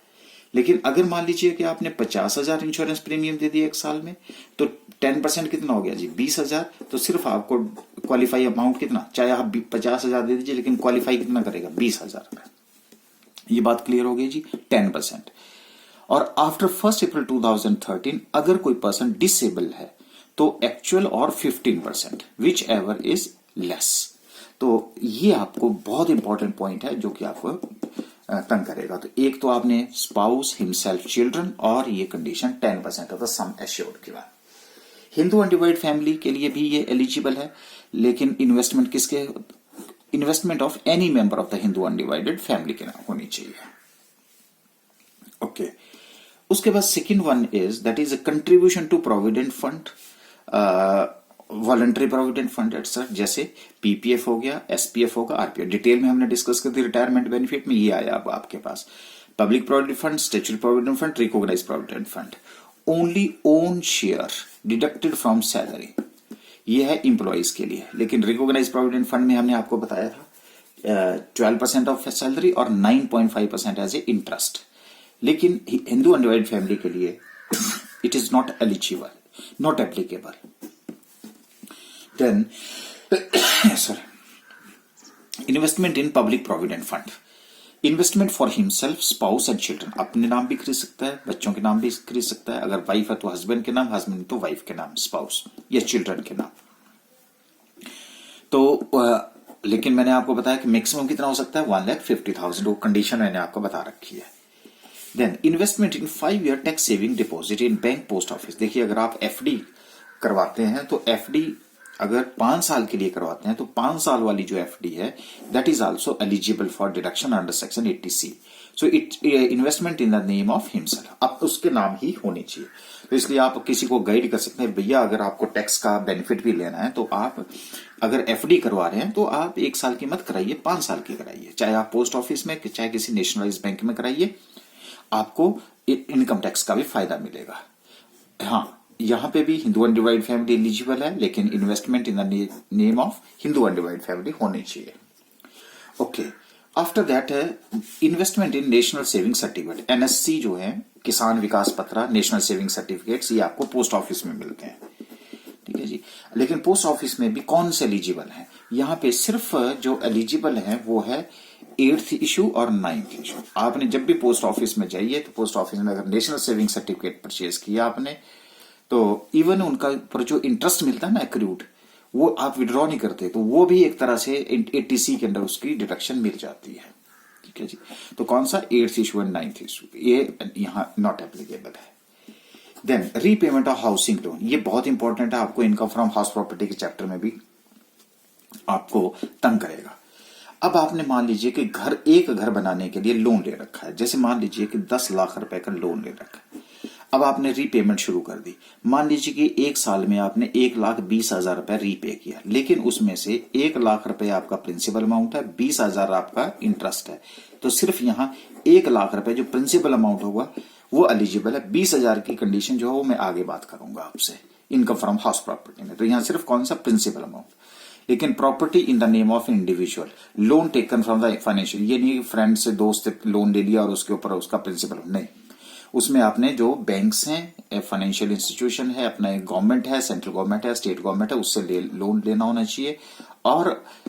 लेकिन अगर मान लीजिए कि आपने 50,000 इंश्योरेंस प्रीमियम दे दिया एक साल में, तो 10% कितना हो गया जी, 20,000। तो सिर्फ आपको क्वालिफाई अमाउंट कितना, चाहे आप 50,000 दे दीजिए लेकिन क्वालिफाई कितना करेगा, 20,000 रुपए। ये बात क्लियर हो गई जी, 10%। और आफ्टर 1 अप्रैल 2013 अगर कोई पर्सन डिसेबल है तो एक्चुअल और 15% विच एवर इज लेस। तो ये आपको बहुत इंपॉर्टेंट पॉइंट है जो कि आपको तंग करेगा। तो एक तो आपने स्पाउस, हिमसेल्फ, चिल्ड्रन, और ये condition 10% of the sum assured की बात। हिंदू अनडिवाइडेड फैमिली के लिए भी ये एलिजिबल है, लेकिन इन्वेस्टमेंट किसके, investment of any member of the Hindu undivided family के नाम होनी चाहिए। ओके, उसके बाद second one is that is a contribution to provident fund, voluntary provident fund etcetera, जैसे पीपीएफ हो गया, एसपीएफ होगा, आरपीएफ। डिटेल में हमने डिस्कस कर दी रिटायरमेंट बेनिफिट में, ये आया अब आपके पास public provident fund, statutory provident fund, recognised provident fund. Only own share deducted from salary, ये है इंप्लॉइज के लिए। लेकिन रिकॉग्नाइज्ड प्रोविडेंट फंड में हमने आपको बताया था 12% ऑफ सैलरी और 9.5% एज ए इंटरेस्ट। लेकिन हिंदू अनडिवाइडेड फैमिली के लिए it is not eligible, not applicable. Then sorry, investment in public provident fund, investment for himself, spouse and children, अपने नाम भी खरीद सकता है, बच्चों के नाम भी खरीद सकता है, अगर वाइफ है तो हस्बैंड के नाम, हस्बैंड तो वाइफ के नाम, स्पाउस या चिल्ड्रन के नाम। तो लेकिन मैंने आपको बताया कि मैक्सिमम कितना हो सकता है, 1,50,000, वो कंडीशन मैंने आपको बता रखी है। Then investment in 5 year tax saving deposit in bank post office, देखिए अगर आप एफडी करवाते हैं तो एफडी अगर 5 साल के लिए करवाते हैं तो 5 साल वाली जो एफडी है that is also eligible for deduction under section 80C। So it investment in the name of himself, अब उसके नाम ही होनी चाहिए। तो इसलिए आप किसी को गाइड कर सकते हैं, भैया अगर आपको टैक्स का बेनिफिट भी लेना है तो आप अगर एफडी करवा रहे हैं तो आप 1 साल की मत कराइए, 5 साल की कराइए, चाहे आप पोस्ट ऑफिस में चाहे किसी नेशनलाइज्ड बैंक में कराइए, आपको इनकम टैक्स का भी फायदा मिलेगा। हाँ, यहां पे भी हिंदू अनडिवाइड फैमिली एलिजिबल है, लेकिन investment in the name of Hindu undivided family होनी चाहिए। ओके, आफ्टर दैट है इन्वेस्टमेंट इन नेशनल सेविंग सर्टिफिकेट, एनएससी जो है किसान विकास पत्र, नेशनल सेविंग सर्टिफिकेट्स, ये आपको पोस्ट ऑफिस में मिलते हैं, ठीक है जी। लेकिन पोस्ट ऑफिस में भी कौन से एलिजिबल हैं, यहां पे सिर्फ जो एलिजिबल हैं वो है 8th इशू और 9th इशू। आपने जब भी पोस्ट ऑफिस में जाइए तो पोस्ट ऑफिस में अगर नेशनल सेविंग सर्टिफिकेट परचेज किया आपने तो इवन उनका पर जो इंटरेस्ट मिलता है ना एक्रूड, वो आप विड्रॉ नहीं करते तो वो भी एक तरह से 80C के अंदर उसकी डिडक्शन मिल जाती है, ठीक है जी। तो कौन सा 8th issue and 9th issue, ये यहाँ नॉट एप्लीकेबल है। Then repayment of housing loan, ये बहुत इंपॉर्टेंट है, आपको इनकम फ्रॉम हाउस प्रॉपर्टी के चैप्टर में भी आपको तंग करेगा। अब आपने मान लीजिए कि एक घर बनाने के लिए लोन ले रखा है, जैसे मान लीजिए कि 10 लाख रुपए का लोन ले रखा है, अब आपने रीपेमेंट शुरू कर दी, मान लीजिए कि 1 साल में आपने 1,20,000 रुपए रीपे किया, लेकिन उसमें से 1 लाख रुपए आपका प्रिंसिपल अमाउंट है, 20,000 आपका इंटरेस्ट है, तो सिर्फ यहाँ 1 लाख रुपए जो प्रिंसिपल अमाउंट होगा वो एलिजिबल है। 20,000 की कंडीशन जो है वो मैं आगे बात करूंगा आपसे इनकम फ्रॉम हाउस प्रॉपर्टी में। तो यहां सिर्फ कौन सा प्रिंसिपल अमाउंट, लेकिन property in the name of individual, loan taken from the financial, ये नहीं फ्रेंड से दोस्त से लोन ले लिया और उसके ऊपर उसका प्रिंसिपल नहीं, उसमें आपने जो बैंक्स हैं, फाइनेंशियल इंस्टीट्यूशन है, अपना गवर्नमेंट है, सेंट्रल गवर्नमेंट है, स्टेट गवर्नमेंट है, उससे लोन लेना होना चाहिए और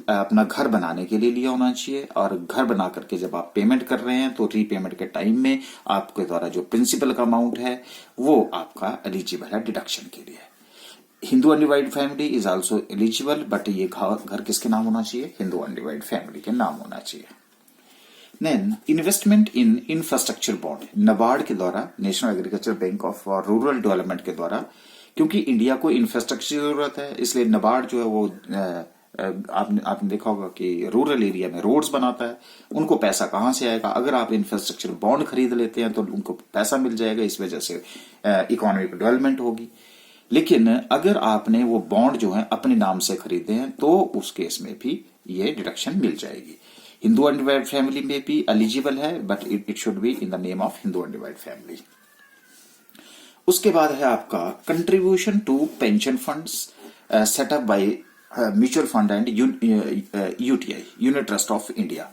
अपना घर बनाने के लिए लिया होना चाहिए। और घर बना करके जब आप पेमेंट कर रहे हैं तो रीपेमेंट के टाइम में आपके द्वारा जो प्रिंसिपल का अमाउंट है वो आपका एलिजिबल है डिडक्शन के लिए। Hindu undivided family is also eligible, but ये घर किसके नाम होना चाहिए, हिंदू अनडिवाइड फैमिली के नाम होना चाहिए। Then investment in infrastructure bond, NABARD के द्वारा, National Agriculture Bank of Rural Development के द्वारा, क्योंकि इंडिया को इंफ्रास्ट्रक्चर की जरूरत है, इसलिए नबार्ड जो है वो आपने देखा होगा कि रूरल एरिया में रोड्स बनाता है। उनको पैसा कहां से आएगा, अगर आप इंफ्रास्ट्रक्चर बॉन्ड खरीद लेते हैं तो उनको पैसा मिल जाएगा, इस वजह से इकोनॉमिक डेवलपमेंट होगी। लेकिन अगर आपने वो बॉन्ड जो है अपने नाम से खरीदे हैं तो उस केस में भी ये डिडक्शन मिल जाएगी। हिंदू अनडिवाइड फैमिली में भी एलिजिबल है, but it should be in the name of Hindu undivided family. उसके बाद है आपका contribution to pension funds set up by mutual fund and UTI, unit trust of India.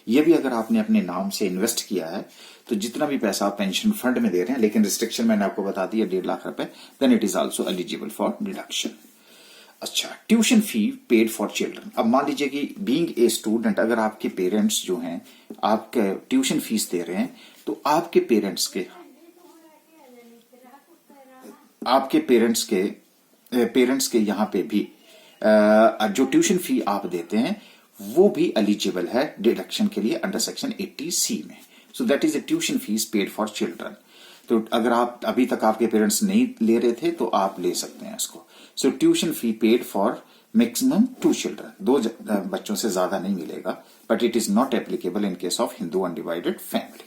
ये भी अगर आपने अपने नाम से इन्वेस्ट किया है तो जितना भी पैसा आप पेंशन फंड में दे रहे हैं, लेकिन रिस्ट्रिक्शन मैंने आपको बता दी है 1.5 लाख रुपए, then it is also eligible for deduction. अच्छा, tuition fee paid for children, अब मान लीजिए कि बीइंग ए स्टूडेंट अगर आपके पेरेंट्स जो हैं आपके ट्यूशन फीस दे रहे हैं तो आपके पेरेंट्स के यहाँ पे भी जो ट्यूशन फी आप देते हैं वो भी एलिजिबल है डिडक्शन के लिए अंडर सेक्शन 80C में। So that is a tuition fees paid for children. तो अगर आप अभी तक आपके पेरेंट्स नहीं ले रहे थे तो आप ले सकते हैं इसको। So tuition fee paid for maximum 2 children, 2 बच्चों से ज्यादा नहीं मिलेगा, but it is not applicable in case of Hindu undivided family.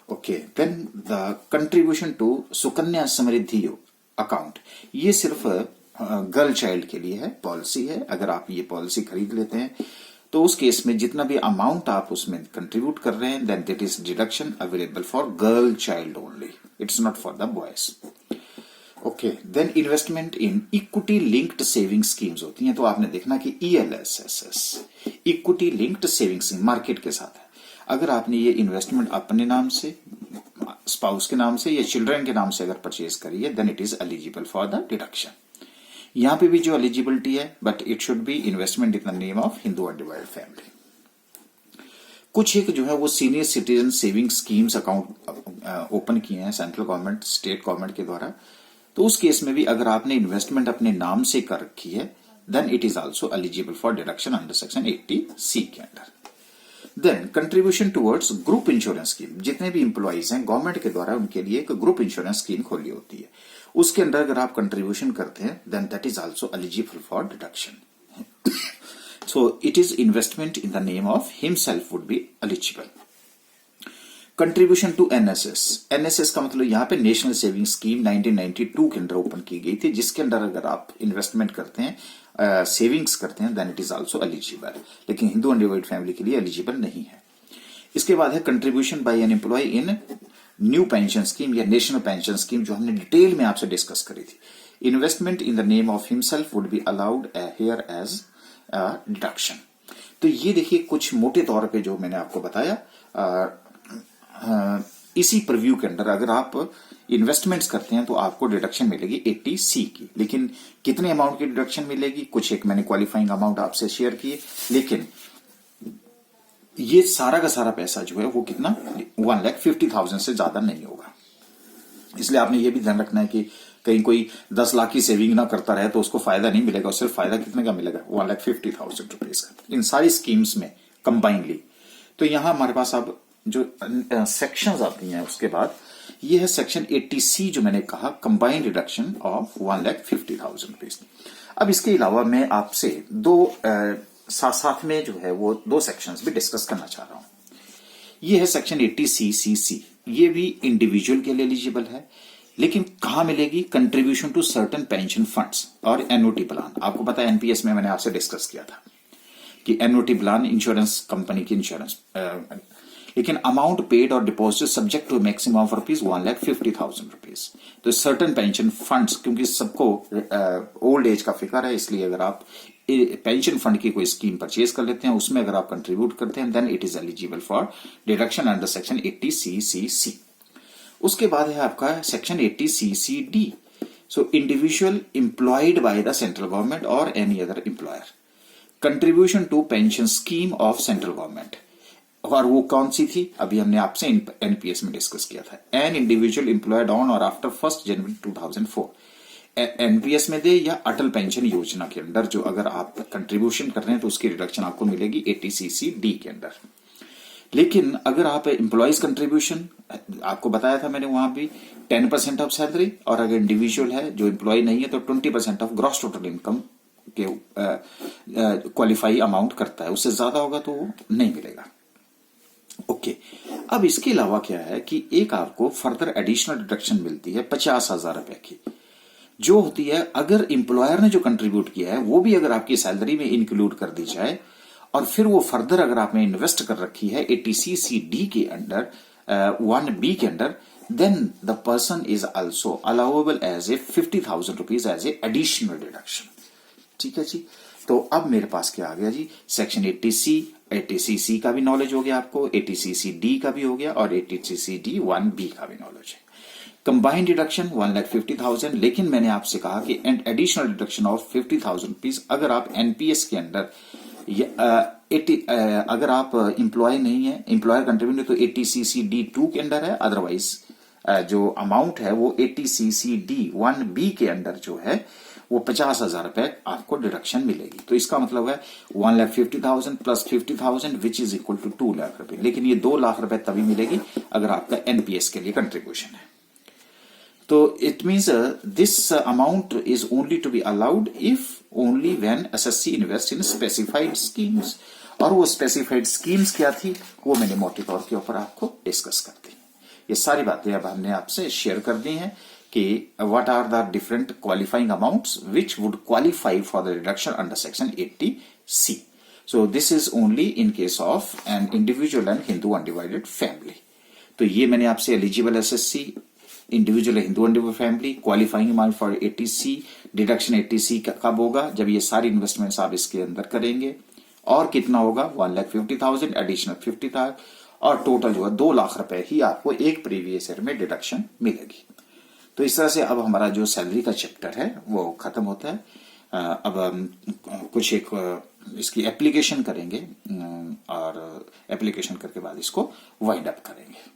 Okay, then the contribution to Sukanya Samriddhi account, ये सिर्फ गर्ल चाइल्ड के लिए है, पॉलिसी है। अगर आप ये पॉलिसी खरीद लेते हैं तो उस केस में जितना भी अमाउंट आप उसमें कंट्रीब्यूट कर रहे हैं, then that is deduction available for girl child only, it's not for the boys. Okay, then investment in equity linked saving schemes होती हैं, तो आपने देखना कि ELSS equity linked saving scheme market के साथ है। अगर आपने ये इन्वेस्टमेंट अपने नाम से, स्पाउस के नाम से या चिल्ड्रन के नाम से अगर परचेज करी है, then it is eligible for the deduction. यहां पे भी जो एलिजिबिलिटी है, but it should be investment in the name of Hindu undivided family. कुछ एक जो है वो senior citizen saving schemes account open किए हैं सेंट्रल गवर्नमेंट स्टेट गवर्नमेंट के द्वारा, तो उस केस में भी अगर आपने इन्वेस्टमेंट अपने नाम से कर रखी है then it is also eligible for deduction under section 80C के under. Then contribution towards group insurance scheme, जितने भी इंप्लॉइज हैं गवर्नमेंट के द्वारा उनके लिए एक ग्रुप इंश्योरेंस स्कीम खोली होती है, उसके अंदर अगर आप कंट्रीब्यूशन करते हैं then that is also eligible for deduction. So it is investment in the name of himself would be eligible. Contribution to NSS, NSS का मतलब यहां पे नेशनल सेविंग स्कीम 1992 के अंदर ओपन की गई थी, जिसके अंदर अगर आप इन्वेस्टमेंट करते हैं सेविंग्स करते हैं then it is also eligible, लेकिन हिंदू अनडिवाइडेड फैमिली के लिए एलिजिबल नहीं है। इसके बाद है contribution by an employ in new pension scheme या नेशनल पेंशन स्कीम, जो हमने डिटेल में आपसे डिस्कस करी थी। Investment in the name of himself would be allowed here as deduction. तो ये देखिए कुछ मोटे तौर पे जो मैंने आपको बताया, इसी प्रीव्यू के अंदर अगर आप इन्वेस्टमेंट्स करते हैं तो आपको डिडक्शन मिलेगी 80C की, लेकिन कितने अमाउंट की डिडक्शन मिलेगी, कुछ एक मैंने क्वालिफाइंग अमाउंट आपसे शेयर किए, लेकिन ये सारा का सारा पैसा जो है वो कितना 1,50,000 से ज्यादा नहीं होगा। इसलिए आपने ये भी ध्यान रखना है कि कहीं कोई 10 लाख की सेविंग ना करता रहे तो उसको फायदा नहीं मिलेगा, और सिर्फ फायदा कितने का मिलेगा 1,50,000 रुपीज का इन सारी स्कीम्स में कंबाइनली। तो यहां हमारे पास अब जो सेक्शंस आती हैं उसके बाद ये है सेक्शन 80C जो मैंने कहा, कंबाइंड रिडक्शन ऑफ 1,50,000 रुपीज। अब इसके अलावा मैं आपसे दो साथ में जो है वो दो सेक्शंस भी डिस्कस करना चाह रहा हूं। ये है सेक्शन 80C, ये भी इंडिविजुअल के लिए एलिजिबल है, लेकिन कहां मिलेगी, contribution to certain pension funds और एनओटी प्लान। आपको पता है एनपीएस में मैंने आपसे डिस्कस किया था कि एनओटी प्लान इंश्योरेंस कंपनी की इंश्योरेंस, लेकिन अमाउंट पेड और deposit subject to maximum of rupees 1,50,000 rupees. तो सर्टेन पेंशन फंड्स, क्योंकि सबको ओल्ड एज का फिक्र है, इसलिए अगर आप पेंशन फंड की कोई स्कीम परचेज कर लेते हैं उसमें अगर आप कंट्रीब्यूट करते हैं then it is eligible for deduction under section 80C। उसके बाद है आपका section 80CD। So individual employed by the central government और any other employer, contribution to pension scheme of central government. और वो कौन सी थी, अभी हमने आपसे एनपीएस में डिस्कस किया था, एन इंडिविजुअल एम्प्लॉयड ऑन और आफ्टर 1 जनवरी 2004। एनपीएस में दे या अटल पेंशन योजना के अंदर जो अगर आप कंट्रीब्यूशन कर रहे हैं तो उसकी रिडक्शन आपको मिलेगी 80CD के अंदर। लेकिन अगर आप एम्प्लॉइज कंट्रीब्यूशन, आपको बताया था मैंने वहां भी 10% ऑफ सैलरी, और अगर इंडिविजुअल है जो एम्प्लॉय नहीं है तो 20% ऑफ ग्रॉस टोटल इनकम के क्वालिफाई अमाउंट करता है, उससे ज्यादा होगा तो वो नहीं मिलेगा। ओके, अब इसके अलावा क्या है कि एक आपको फर्दर एडिशनल डिडक्शन मिलती है 50,000 रुपए की, जो होती है अगर एम्प्लॉयर ने जो कंट्रीब्यूट किया है वो भी अगर आपकी सैलरी में इंक्लूड कर दी जाए, और फिर वो फर्दर अगर आपने इन्वेस्ट कर रखी है 80CD के अंडर 1B के under, then the person is also allowable as a 50,000 rupees as a additional deduction. ठीक है जी। तो अब मेरे पास क्या आ गया जी, सेक्शन 80C का भी नॉलेज हो गया आपको, 80CD का भी हो गया, और 80CD 1B का भी नॉलेज है। कंबाइंड डिडक्शन 1,50,000, लेकिन मैंने आपसे कहा कि एडिशनल डिडक्शन ऑफ 50,000 रुपीज अगर आप एनपीएस के अंदर अगर आप इंप्लॉय नहीं है, इंप्लॉयर कंट्रीब्यूट, तो 80CCD 2 के अंदर है, अदरवाइज जो अमाउंट है वो 80CCD 1B के अंदर जो है वो 50,000 रुपए आपको डिडक्शन मिलेगी। तो इसका मतलब है 1,50,000 plus 50,000 which is equal to 2 lakh रुपए, लेकिन ये 2 लाख रुपए तभी मिलेगी अगर आपका एनपीएस के लिए कंट्रीब्यूशन है। तो it means this amount is only to be allowed if only when SSC invest in specified schemes, और वो स्पेसिफाइड स्कीम्स क्या थी वो मैंने मोटे तौर के ऊपर आपको डिस्कस कर दी। ये सारी बातें अब हमने आपसे शेयर कर दी हैं कि what are the different qualifying amounts which would qualify for the reduction under section 80C। So this is only in case of an individual and Hindu undivided family. तो ये मैंने आपसे eligible SSC, individual Hindu undivided family, qualifying amount for 80C, deduction 80C कब होगा, जब ये सारी investments आप इसके अंदर करेंगे, और कितना होगा 1,50,000 एडिशनल 50,000, और टोटल जो है 2 लाख रुपए ही आपको एक प्रीवियस ईयर में डिडक्शन मिलेगी। तो इस तरह से अब हमारा जो सैलरी का चैप्टर है वो खत्म होता है। अब हम कुछ एक इसकी एप्लीकेशन करेंगे और एप्लीकेशन करके बाद इसको वाइंड अप करेंगे।